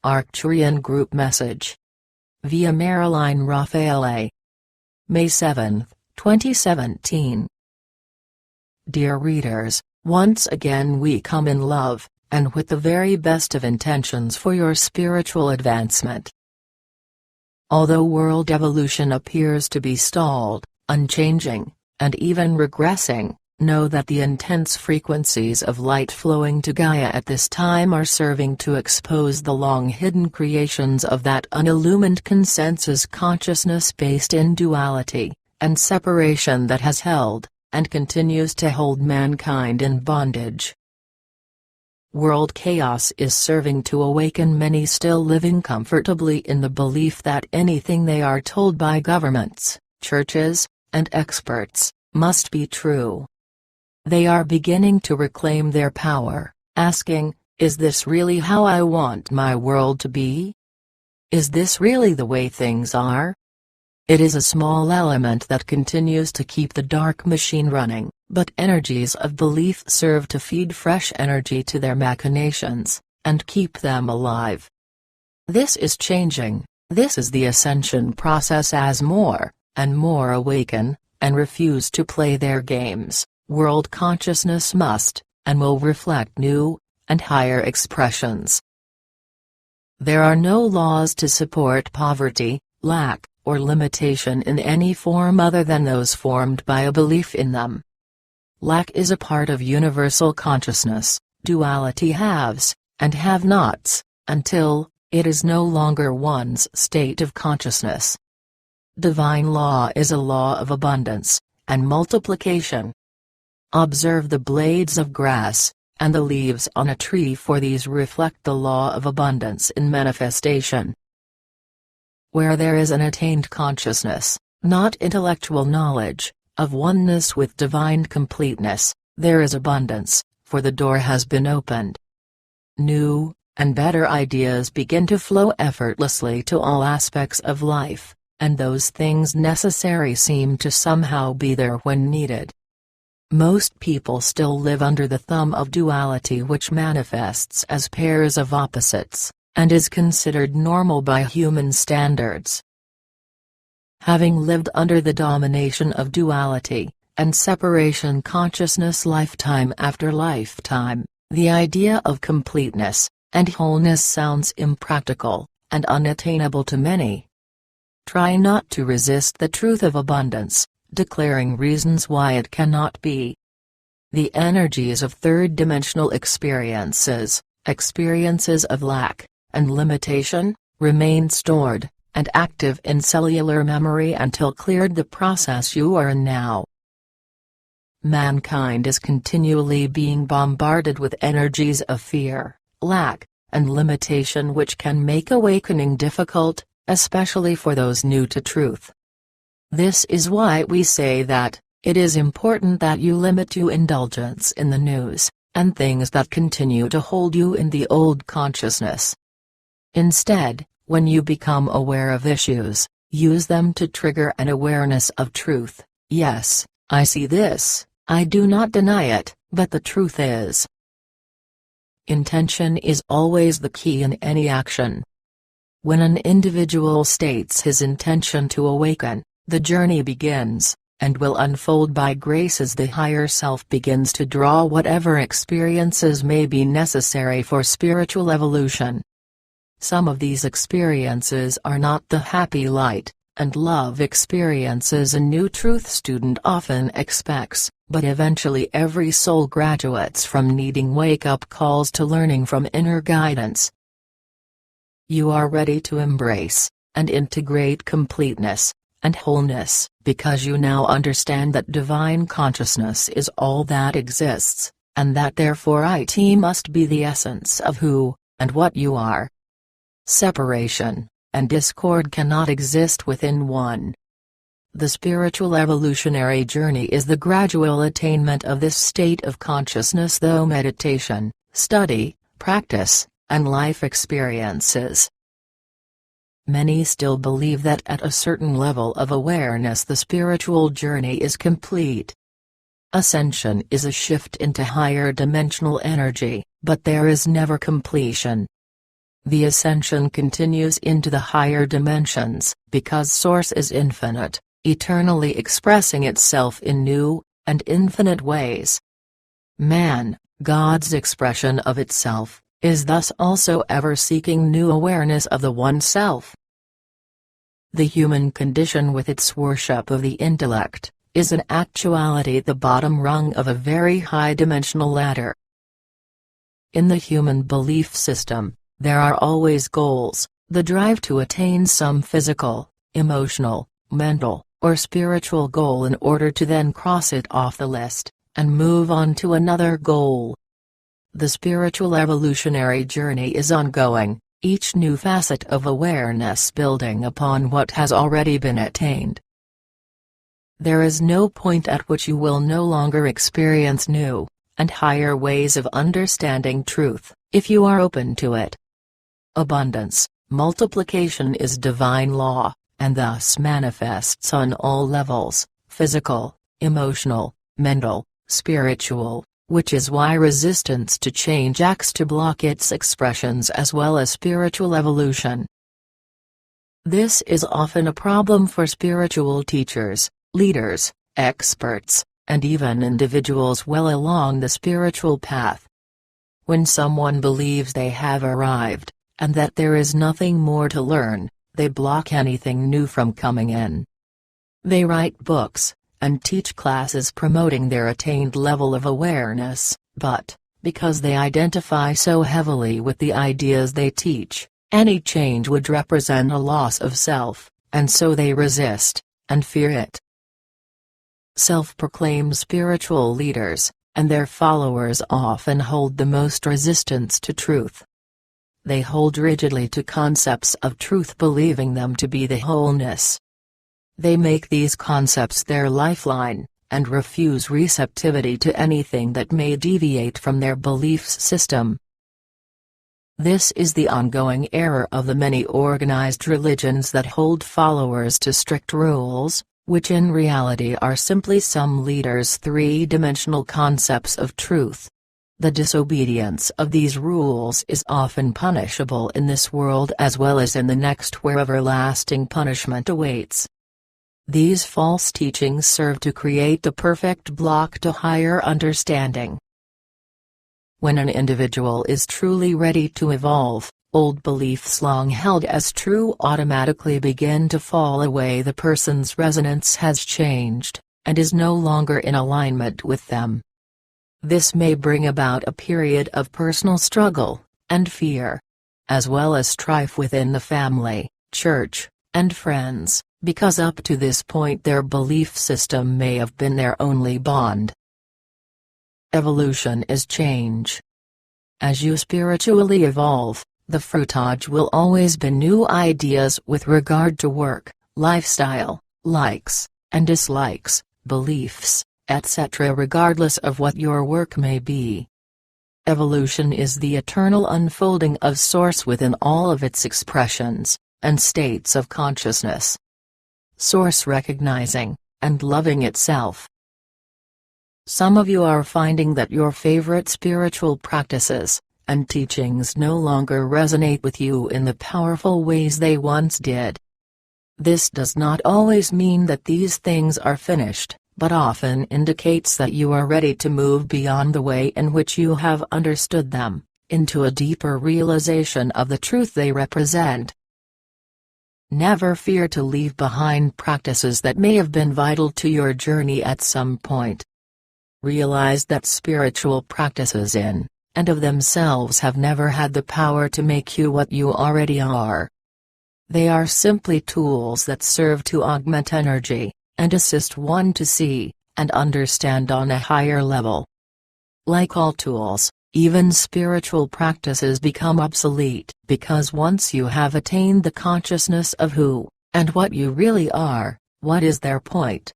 Arcturian Group Message. Via Marilyn Raffaele. May 7, 2017. Dear readers, once again we come in love, and with the very best of intentions for your spiritual advancement. Although world evolution appears to be stalled, unchanging, and even regressing, know that the intense frequencies of light flowing to Gaia at this time are serving to expose the long-hidden creations of that unillumined consensus consciousness based in duality and separation that has held, and continues to hold mankind in bondage. World chaos is serving to awaken many still living comfortably in the belief that anything they are told by governments, churches, and experts, must be true. They are beginning to reclaim their power, asking, is this really how I want my world to be? Is this really the way things are? It is a small element that continues to keep the dark machine running, but energies of belief serve to feed fresh energy to their machinations, and keep them alive. This is changing. This is the ascension process as more and more awaken, and refuse to play their games. World consciousness must, and will reflect new, and higher expressions. There are no laws to support poverty, lack, or limitation in any form other than those formed by a belief in them. Lack is a part of universal consciousness, duality haves, and have-nots, until it is no longer one's state of consciousness. Divine law is a law of abundance, and multiplication. Observe the blades of grass, and the leaves on a tree, for these reflect the law of abundance in manifestation. Where there is an attained consciousness, not intellectual knowledge, of oneness with divine completeness, there is abundance, for the door has been opened. New, and better ideas begin to flow effortlessly to all aspects of life, and those things necessary seem to somehow be there when needed. Most people still live under the thumb of duality, which manifests as pairs of opposites, and is considered normal by human standards. Having lived under the domination of duality, and separation consciousness lifetime after lifetime, the idea of completeness, and wholeness sounds impractical, and unattainable to many. Try not to resist the truth of abundance, declaring reasons why it cannot be. The energies of third-dimensional experiences, experiences of lack, and limitation, remain stored, and active in cellular memory until cleared, the process you are in now. Mankind is continually being bombarded with energies of fear, lack, and limitation, which can make awakening difficult, especially for those new to truth. This is why we say that it is important that you limit your indulgence in the news, and things that continue to hold you in the old consciousness. Instead, when you become aware of issues, use them to trigger an awareness of truth. Yes, I see this, I do not deny it, but the truth is. Intention is always the key in any action. When an individual states his intention to awaken, the journey begins, and will unfold by grace as the higher self begins to draw whatever experiences may be necessary for spiritual evolution. Some of these experiences are not the happy light and love experiences a new truth student often expects, but eventually every soul graduates from needing wake-up calls to learning from inner guidance. You are ready to embrace and integrate completeness and wholeness, because you now understand that divine consciousness is all that exists, and that therefore it must be the essence of who and what you are. Separation and discord cannot exist within one. The spiritual evolutionary journey is the gradual attainment of this state of consciousness through meditation, study, practice, and life experiences. Many still believe that at a certain level of awareness the spiritual journey is complete. Ascension is a shift into higher dimensional energy, but there is never completion. The ascension continues into the higher dimensions, because Source is infinite, eternally expressing itself in new and infinite ways. Man, God's expression of itself, is thus also ever seeking new awareness of the One Self. The human condition with its worship of the intellect, is in actuality the bottom rung of a very high-dimensional ladder. In the human belief system, there are always goals, the drive to attain some physical, emotional, mental, or spiritual goal in order to then cross it off the list, and move on to another goal. The spiritual evolutionary journey is ongoing, each new facet of awareness building upon what has already been attained. There is no point at which you will no longer experience new and higher ways of understanding truth, if you are open to it. Abundance, multiplication is divine law, and thus manifests on all levels, physical, emotional, mental, spiritual, which is why resistance to change acts to block its expressions as well as spiritual evolution. This is often a problem for spiritual teachers, leaders, experts, and even individuals well along the spiritual path. When someone believes they have arrived, and that there is nothing more to learn, they block anything new from coming in. They write books, and teach classes promoting their attained level of awareness, but, because they identify so heavily with the ideas they teach, any change would represent a loss of self, and so they resist, and fear it. Self-proclaimed spiritual leaders, and their followers often hold the most resistance to truth. They hold rigidly to concepts of truth, believing them to be the wholeness. They make these concepts their lifeline, and refuse receptivity to anything that may deviate from their beliefs system. This is the ongoing error of the many organized religions that hold followers to strict rules, which in reality are simply some leaders' three-dimensional concepts of truth. The disobedience of these rules is often punishable in this world as well as in the next, where everlasting punishment awaits. These false teachings serve to create the perfect block to higher understanding. When an individual is truly ready to evolve, old beliefs long held as true automatically begin to fall away. The person's resonance has changed, and is no longer in alignment with them. This may bring about a period of personal struggle and fear, as well as strife within the family, church, and friends, because up to this point their belief system may have been their only bond. Evolution is change. As you spiritually evolve, the fruitage will always be new ideas with regard to work, lifestyle, likes, and dislikes, beliefs, etc., regardless of what your work may be. Evolution is the eternal unfolding of Source within all of its expressions and states of consciousness. Source recognizing and loving itself. Some of you are finding that your favorite spiritual practices and teachings no longer resonate with you in the powerful ways they once did. This does not always mean that these things are finished, but often indicates that you are ready to move beyond the way in which you have understood them, into a deeper realization of the truth they represent. Never fear to leave behind practices that may have been vital to your journey at some point. Realize that spiritual practices in and of themselves have never had the power to make you what you already are. They are simply tools that serve to augment energy, and assist one to see and understand on a higher level. Like all tools, even spiritual practices become obsolete, because once you have attained the consciousness of who and what you really are, what is their point?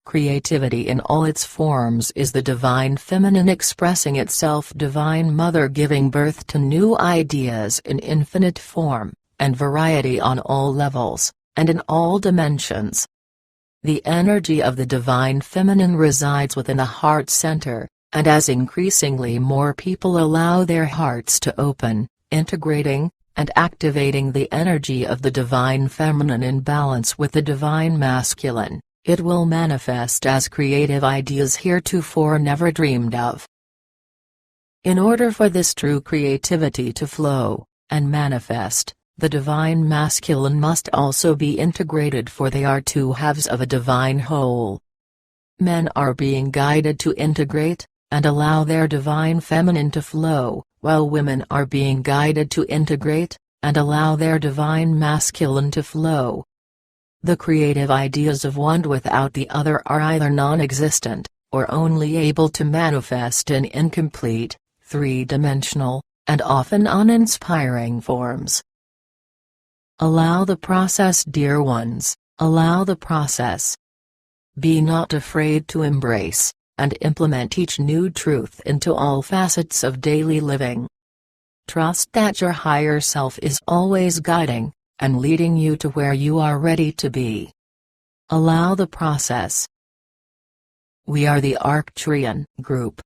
Creativity in all its forms is the divine feminine expressing itself, Divine Mother giving birth to new ideas in infinite form and variety on all levels, and in all dimensions. The energy of the divine feminine resides within the heart center, and as increasingly more people allow their hearts to open, integrating and activating the energy of the divine feminine in balance with the divine masculine. It will manifest as creative ideas heretofore never dreamed of. In order for this true creativity to flow and manifest, the divine masculine must also be integrated, for they are two halves of a divine whole. Men are being guided to integrate and allow their divine feminine to flow, while women are being guided to integrate and allow their divine masculine to flow. The creative ideas of one without the other are either non-existent, or only able to manifest in incomplete, three-dimensional, and often uninspiring forms. Allow the process, dear ones, allow the process. Be not afraid to embrace and implement each new truth into all facets of daily living. Trust that your higher self is always guiding and leading you to where you are ready to be. Allow the process. We are the Arcturian group.